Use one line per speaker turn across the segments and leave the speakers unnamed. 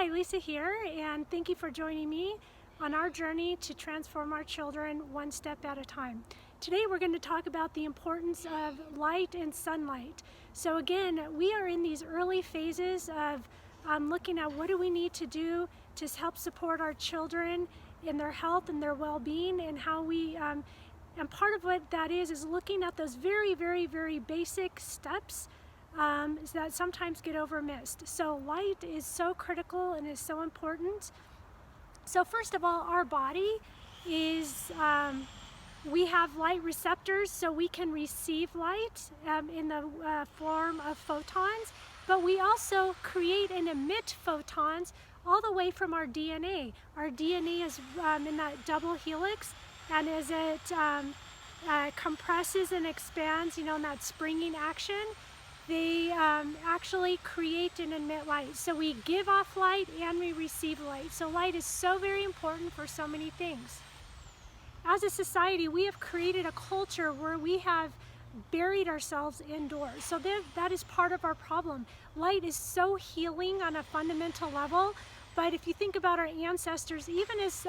Hi, Lisa here, and thank you for joining me on our journey to transform our children one step at a time. Today we're going to talk about the importance of light and sunlight. So again, we are in these early phases of looking at what do we need to do to help support our children in their health and their well-being, and how we and part of what that is looking at those very basic steps that sometimes get overmissed. So light is so critical and is so important. So first of all, our body is, we have light receptors, so we can receive light in the form of photons, but we also create and emit photons all the way from our DNA. Our DNA is in that double helix, and as it compresses and expands, in that springing action, they actually create and emit light. So we give off light and we receive light. So light is so very important for so many things. As a society, we have created a culture where we have buried ourselves indoors. So that is part of our problem. Light is so healing on a fundamental level, but if you think about our ancestors, even as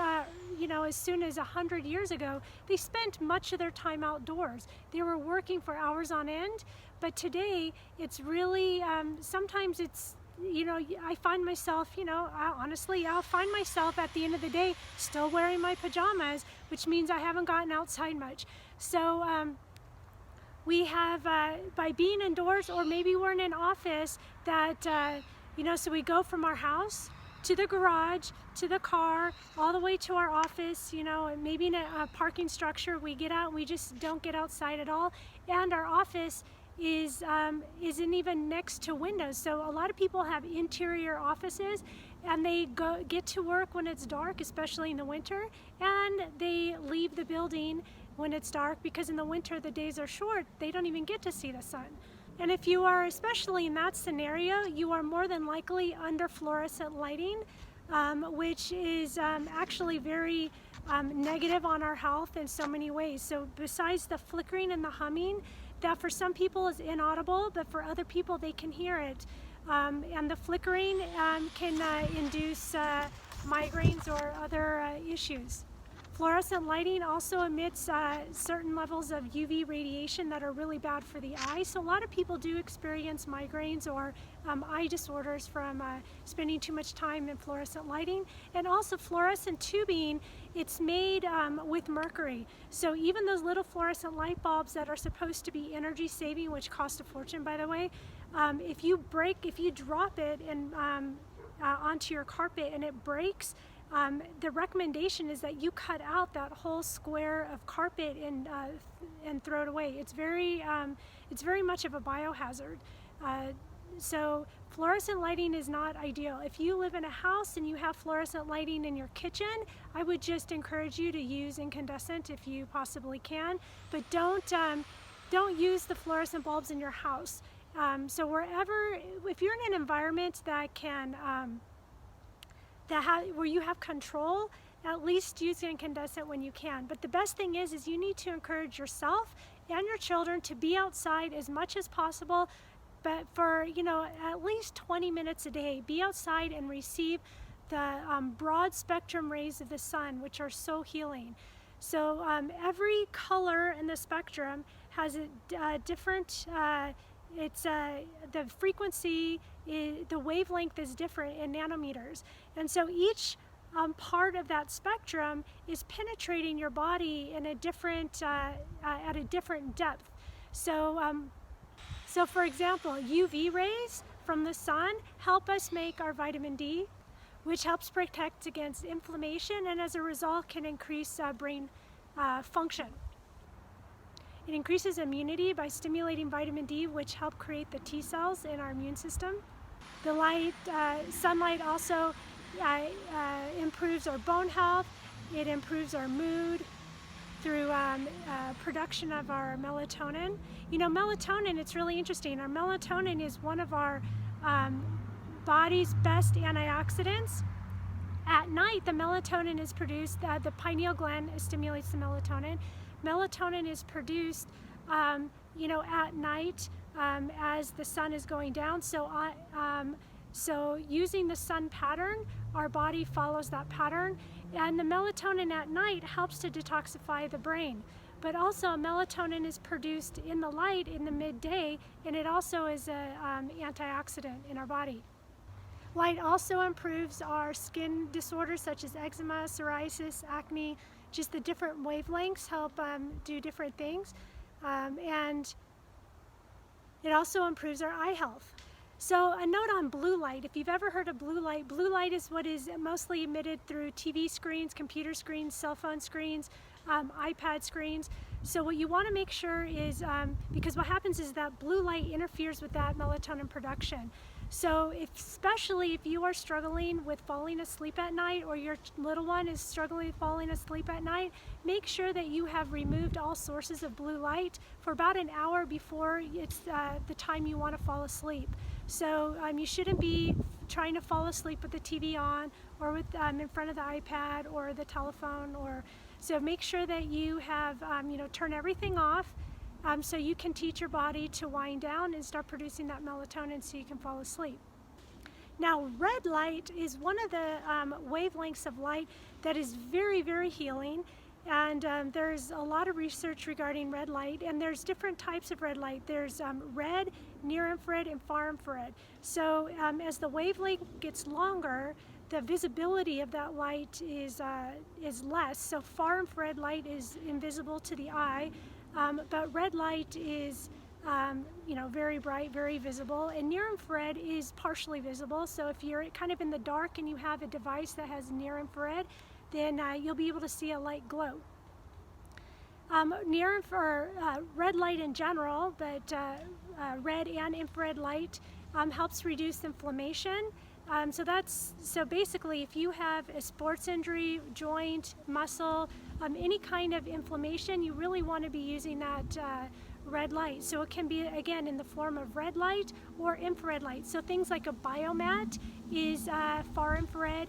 as soon as 100 years ago, they spent much of their time outdoors. They were working for hours on end. But today, it's really, sometimes it's, I find myself, honestly, I'll find myself at the end of the day still wearing my pajamas, which means I haven't gotten outside much. So we have, by being indoors, or maybe we're in an office that, so we go from our house to the garage, to the car, all the way to our office, and maybe in a parking structure, we get out and we just don't get outside at all. And our office isn't even next to windows. So a lot of people have interior offices, and they get to work when it's dark, especially in the winter, and they leave the building when it's dark, because in the winter the days are short. They don't even get to see the sun. And if you are, especially in that scenario, you are more than likely under fluorescent lighting, which is actually very negative on our health in so many ways. So besides the flickering and the humming, that for some people is inaudible, but for other people they can hear it. And the flickering can induce migraines or other issues. Fluorescent lighting also emits certain levels of UV radiation that are really bad for the eye. So a lot of people do experience migraines or eye disorders from spending too much time in fluorescent lighting. And also fluorescent tubing, it's made with mercury. So even those little fluorescent light bulbs that are supposed to be energy saving, which cost a fortune by the way, if you drop it onto your carpet and it breaks, the recommendation is that you cut out that whole square of carpet and throw it away. It's very much of a biohazard. So fluorescent lighting is not ideal. If you live in a house and you have fluorescent lighting in your kitchen, I would just encourage you to use incandescent if you possibly can, but don't use the fluorescent bulbs in your house. So if you're in an environment that can where you have control, at least use incandescent when you can. But the best thing is you need to encourage yourself and your children to be outside as much as possible, but for at least 20 minutes a day. Be outside and receive the broad spectrum rays of the sun, which are so healing. So every color in the spectrum has a different the frequency, the wavelength is different in nanometers. And so each part of that spectrum is penetrating your body in a different, at a different depth. So, so for example, UV rays from the sun help us make our vitamin D, which helps protect against inflammation, and as a result can increase brain function. It increases immunity by stimulating vitamin D, which help create the T cells in our immune system. The sunlight also improves our bone health. It improves our mood through production of our melatonin. Melatonin, it's really interesting. Our melatonin is one of our body's best antioxidants. At night, the melatonin is produced, the pineal gland stimulates the melatonin. Melatonin is produced, at night as the sun is going down. So So using the sun pattern, our body follows that pattern, and the melatonin at night helps to detoxify the brain. But also melatonin is produced in the light in the midday, and it also is an antioxidant in our body. Light also improves our skin disorders such as eczema, psoriasis, acne. Just the different wavelengths help do different things. And it also improves our eye health. So a note on blue light. If you've ever heard of blue light is what is mostly emitted through TV screens, computer screens, cell phone screens, iPad screens. So what you want to make sure is, because what happens is that blue light interferes with that melatonin production. So especially if you are struggling with falling asleep at night, or your little one is struggling with falling asleep at night, make sure that you have removed all sources of blue light for about an hour before it's the time you want to fall asleep. So you shouldn't be trying to fall asleep with the TV on, or with in front of the iPad or the telephone. So make sure that you have turn everything off, so you can teach your body to wind down and start producing that melatonin so you can fall asleep. Now, red light is one of the wavelengths of light that is very, very healing. And there's a lot of research regarding red light, and there's different types of red light. There's red, near infrared, and far infrared. So as the wavelength gets longer, the visibility of that light is less. So far infrared light is invisible to the eye, but red light is very bright, very visible, and near infrared is partially visible. So if you're kind of in the dark and you have a device that has near infrared, then you'll be able to see a light glow. Red light in general, but red and infrared light helps reduce inflammation. So basically, if you have a sports injury, joint, muscle, any kind of inflammation, you really want to be using that red light. So it can be, again, in the form of red light or infrared light. So things like a biomat is far infrared.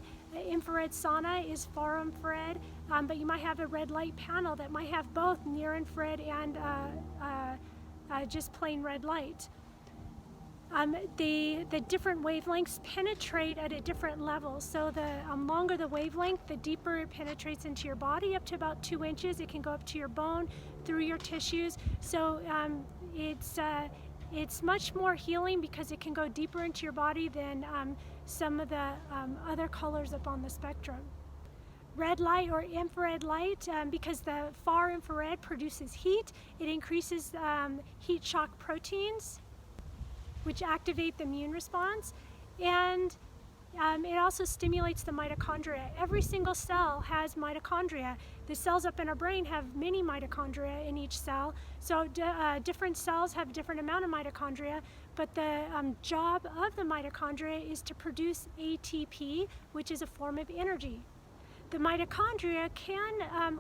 Infrared sauna is far infrared, but you might have a red light panel that might have both near infrared and just plain red light. The different wavelengths penetrate at a different level. So the longer the wavelength, the deeper it penetrates into your body, up to about 2 inches. It can go up to your bone, through your tissues. So it's much more healing because it can go deeper into your body than some of the other colors up on the spectrum. Red light or infrared light, because the far infrared produces heat, it increases heat shock proteins, which activate the immune response, and it also stimulates the mitochondria. Every single cell has mitochondria. The cells up in our brain have many mitochondria in each cell. So different cells have different amount of mitochondria, but the job of the mitochondria is to produce ATP, which is a form of energy. The mitochondria can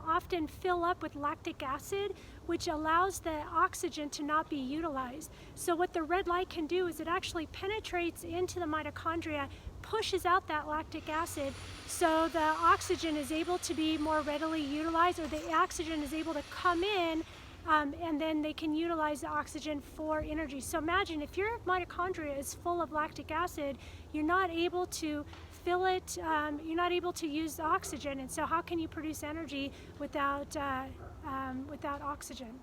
often fill up with lactic acid, which allows the oxygen to not be utilized. So what the red light can do is it actually penetrates into the mitochondria, pushes out that lactic acid, so the oxygen is able to be more readily utilized, or the oxygen is able to come in, and then they can utilize the oxygen for energy. So imagine if your mitochondria is full of lactic acid, you're not able to fill it, you're not able to use the oxygen, and so how can you produce energy without oxygen?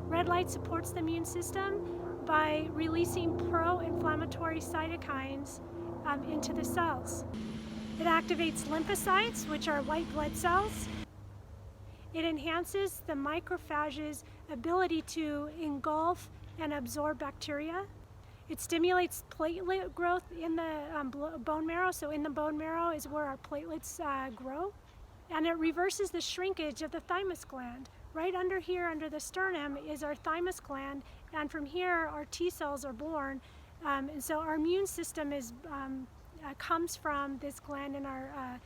Red light supports the immune system by releasing pro-inflammatory cytokines into the cells. It activates lymphocytes, which are white blood cells. It enhances the macrophage's ability to engulf and absorb bacteria. It stimulates platelet growth in the bone marrow. So in the bone marrow is where our platelets grow. And it reverses the shrinkage of the thymus gland. Right under here, under the sternum, is our thymus gland. And from here, our T cells are born. And so our immune system comes from this gland in our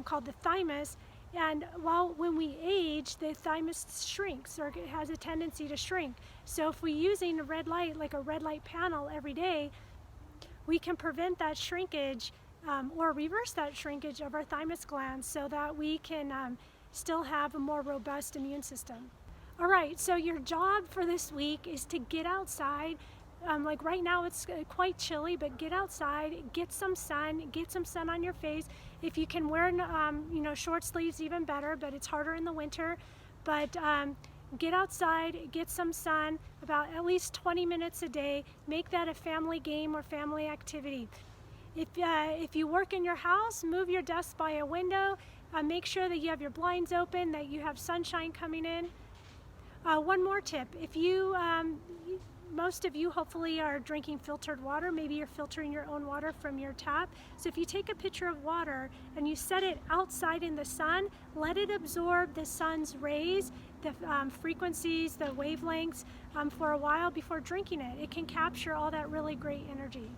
called the thymus. And when we age, the thymus shrinks, or it has a tendency to shrink. So if we're using a red light, like a red light panel every day, we can prevent that shrinkage or reverse that shrinkage of our thymus glands so that we can still have a more robust immune system. All right, so your job for this week is to get outside, Like right now it's quite chilly, but get outside, get some sun on your face. If you can wear short sleeves, even better, but it's harder in the winter. But get outside, get some sun, about at least 20 minutes a day. Make that a family game or family activity. If you work in your house, move your desk by a window. Make sure that you have your blinds open, that you have sunshine coming in. One more tip, most of you hopefully are drinking filtered water. Maybe you're filtering your own water from your tap. So if you take a pitcher of water and you set it outside in the sun, let it absorb the sun's rays, the frequencies, the wavelengths for a while before drinking it. It can capture all that really great energy.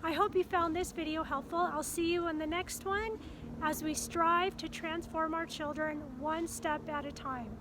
I hope you found this video helpful. I'll see you in the next one as we strive to transform our children one step at a time.